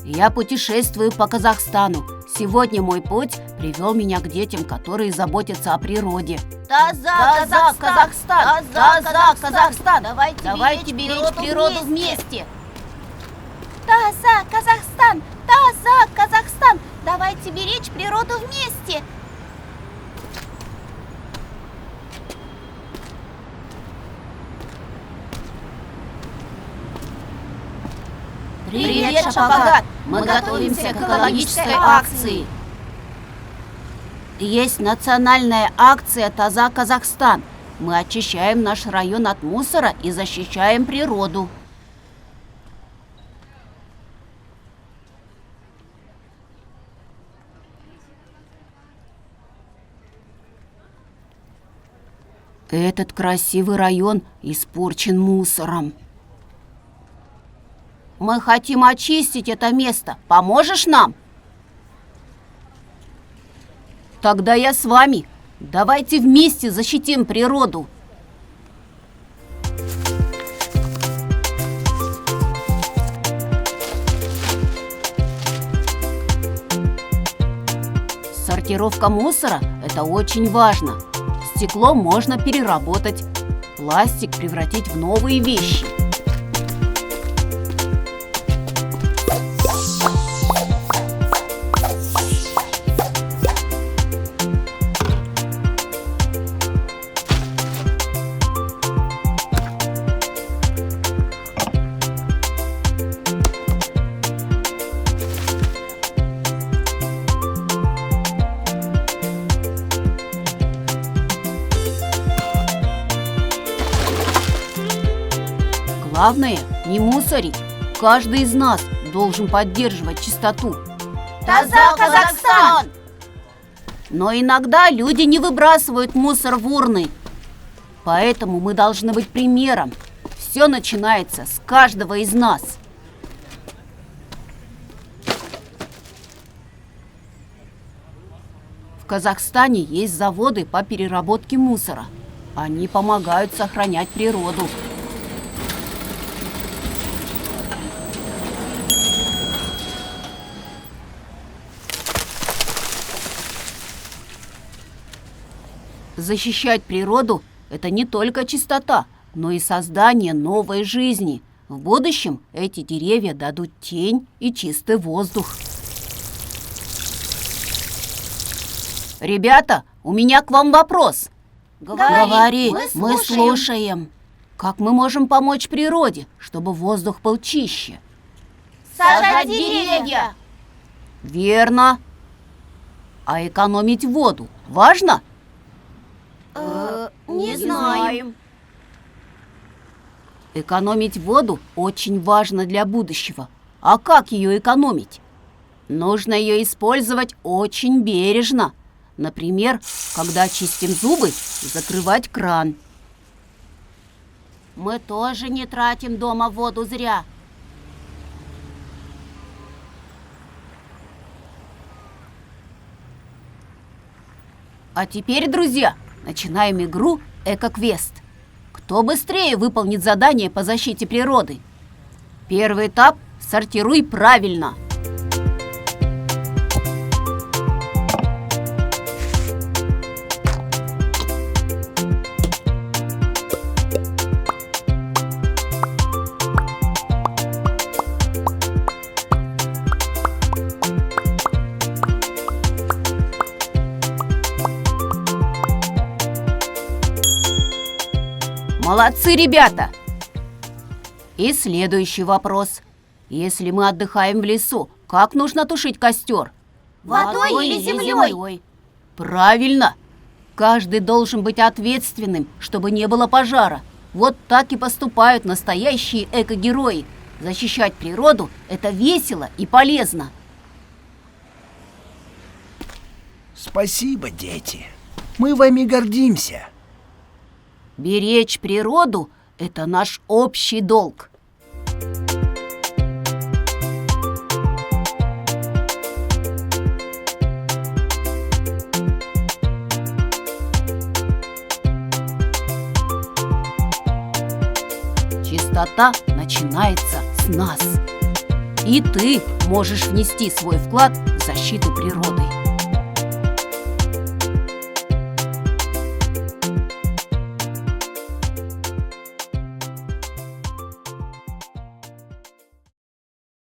Я путешествую по Казахстану. Сегодня мой путь привел меня к детям, которые заботятся о природе. Таза, Казахстан! Таза, Казахстан! Давайте беречь природу вместе! Таза, Казахстан! Таза, Казахстан! Давайте беречь природу вместе! Привет, Шапагат! Мы готовимся к экологической акции. Есть национальная акция «Таза, Казахстан». Мы очищаем наш район от мусора и защищаем природу. Этот красивый район испорчен мусором. Мы хотим очистить это место. Поможешь нам? Тогда я с вами. Давайте вместе защитим природу. Сортировка мусора – это очень важно. Стекло можно переработать, пластик превратить в новые вещи. Главное, не мусорить. Каждый из нас должен поддерживать чистоту. Таза, Казахстан! Но иногда люди не выбрасывают мусор в урны. Поэтому мы должны быть примером. Все начинается с каждого из нас. В Казахстане есть заводы по переработке мусора. Они помогают сохранять природу. Защищать природу – это не только чистота, но и создание новой жизни. В будущем эти деревья дадут тень и чистый воздух. Ребята, у меня к вам вопрос. Говори, мы слушаем. Как мы можем помочь природе, чтобы воздух был чище? Сажать деревья! Верно. А экономить воду важно? Не знаем. Экономить воду очень важно для будущего. А как ее экономить? Нужно ее использовать очень бережно. Например, когда чистим зубы, закрывать кран. Мы тоже не тратим дома воду зря. А теперь, друзья, начинаем игру «Эко-квест». Кто быстрее выполнит задание по защите природы? Первый этап – сортируй правильно. Молодцы, ребята! И следующий вопрос. Если мы отдыхаем в лесу, как нужно тушить костер? Водой или землей? Правильно! Каждый должен быть ответственным, чтобы не было пожара. Вот так и поступают настоящие эко-герои. Защищать природу – это весело и полезно. Спасибо, дети. Мы вами гордимся. Беречь природу – это наш общий долг. Чистота начинается с нас. И ты можешь внести свой вклад в защиту природы.